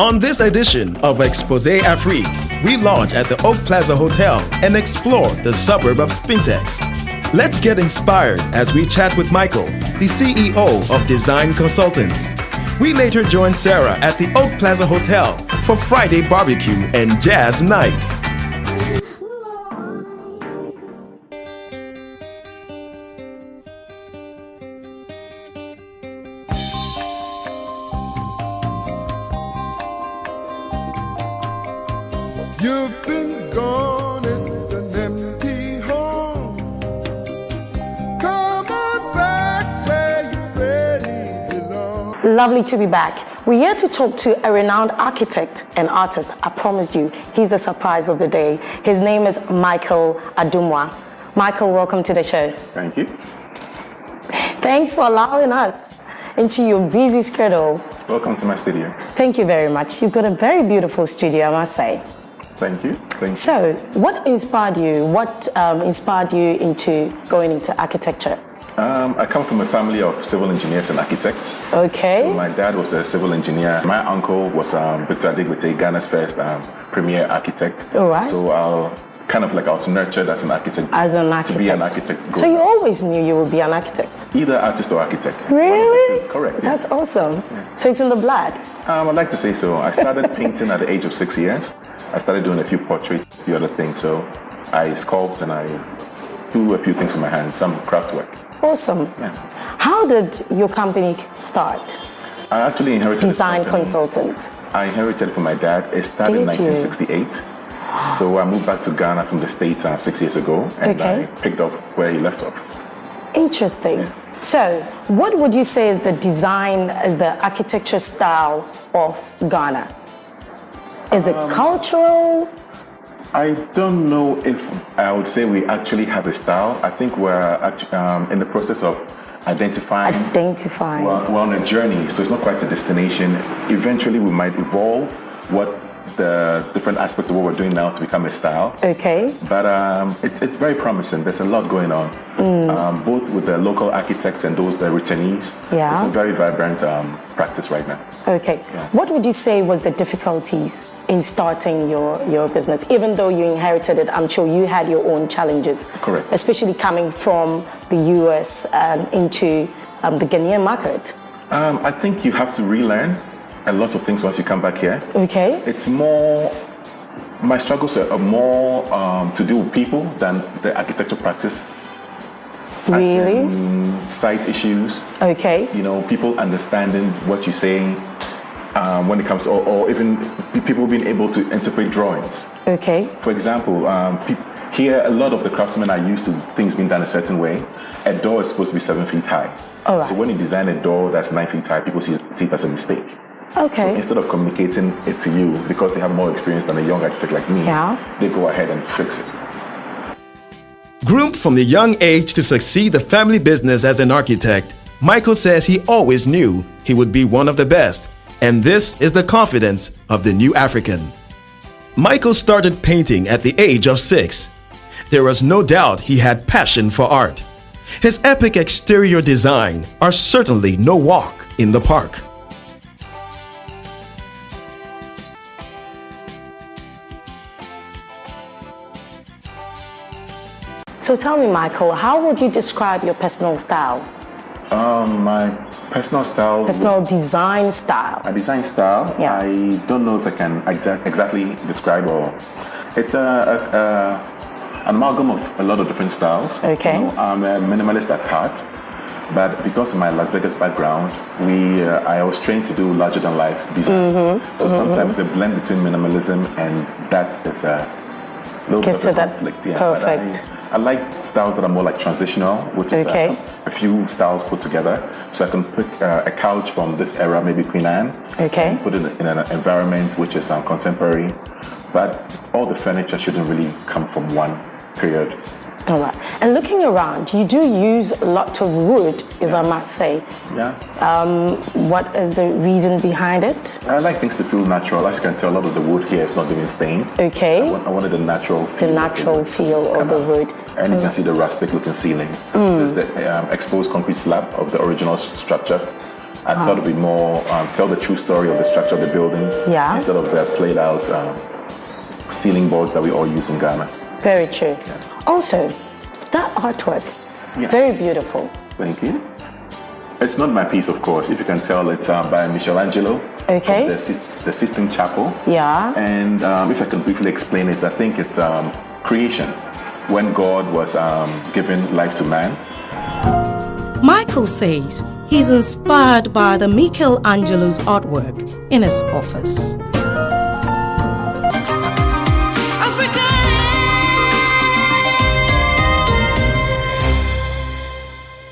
On this edition of XPOSE Afrique, we launch at the Oak Plaza Hotel and explore the suburb of Spintex. Let's get inspired as we chat with Michael, the CEO of Design Consultants. We later join Sarah at the Oak Plaza Hotel for Friday barbecue and jazz night. You've been gone, it's an empty home. Come on back where you really belong. Lovely to be back. We're here to talk to a renowned architect and artist. I promised you, he's the surprise of the day. His name is Michael Adumwa. Michael, welcome to the show. Thank you. Thanks for allowing us into your busy schedule. Welcome to my studio. Thank you very much. You've got a very beautiful studio, I must say. Thank you. Thank you. So, what inspired you? What inspired you into going into architecture? I come from a family of civil engineers and architects. Okay. So my dad was a civil engineer. My uncle was Victor Adigbite, Ghana's first premier architect. All right. So I was nurtured as an architect. As an architect. To be an architect. So you always knew you would be an architect? Either artist or architect. Really? Correct. Yeah. That's awesome. Yeah. So it's in the blood? I'd like to say so. I started painting at the age of 6 years. I started doing a few portraits, a few other things. So I sculpt and I do a few things with my hands, some craft work. Awesome. Yeah. How did your company start? I actually inherited Design Consultants. I inherited it from my dad. It started in 1968. So I moved back to Ghana from the States 6 years ago, and I picked up where he left off. Interesting. Yeah. So, what would you say is the architecture style of Ghana? Is it cultural? I don't know if I would say we actually have a style. I think we're in the process of identifying. We're on a journey, so it's not quite a destination. Eventually, we might evolve what the different aspects of what we're doing now to become a style. Okay. But it's very promising. There's a lot going on, both with the local architects and the returnees. Yeah. It's a very vibrant practice right now. Okay. Yeah. What would you say was the difficulties in starting your business? Even though you inherited it, I'm sure you had your own challenges. Correct. Especially coming from the US into the Ghanaian market. I think you have to relearn a lot of things once you come back here. Okay. It's more, my struggles are more to do with people than the architectural practice. Really? Site issues. Okay. You know, people understanding what you're saying when it comes to, or even people being able to interpret drawings. Okay. For example, here a lot of the craftsmen are used to things being done a certain way. A door is supposed to be 7 feet high. All right. So when you design a door that's 9 feet high, people see it as a mistake. Okay. So instead of communicating it to you, because they have more experience than a young architect like me, they go ahead and fix it. Groomed from a young age to succeed the family business as an architect, Michael says he always knew he would be one of the best. And this is the confidence of the new African. Michael started painting at the age of 6. There was no doubt he had passion for art. His epic exterior design are certainly no walk in the park. So tell me, Michael, how would you describe your personal style? My personal style. Personal design style. A design style. Yeah. I don't know if I can exactly describe or. It's an amalgam of a lot of different styles. Okay. You know, I'm a minimalist at heart, but because of my Las Vegas background, I was trained to do larger than life design. So sometimes the blend between minimalism and that is a little bit of a conflict. Yeah. Perfect. I like styles that are more like transitional, which is a few styles put together. So I can pick a couch from this era, maybe Queen Anne, and put it in an environment which is contemporary. But all the furniture shouldn't really come from one period. All right. And looking around, you do use a lot of wood, if I must say. Yeah. What is the reason behind it? I like things to feel natural. As you can tell, a lot of the wood here is not even stained. Okay. I wanted the natural feel. The natural feel of the wood. And you can see the rustic looking ceiling. There's the exposed concrete slab of the original structure. I thought it'd be more tell the true story of the structure of the building instead of the played out ceiling boards that we all use in Ghana. Very true. Yeah. Also, that artwork, very beautiful. Thank you. It's not my piece, of course. If you can tell, it's by Michelangelo. Okay. The Sistine Chapel. Yeah. And if I can briefly explain it, I think it's creation. When God was giving life to man. Michael says he's inspired by the Michelangelo's artwork in his office.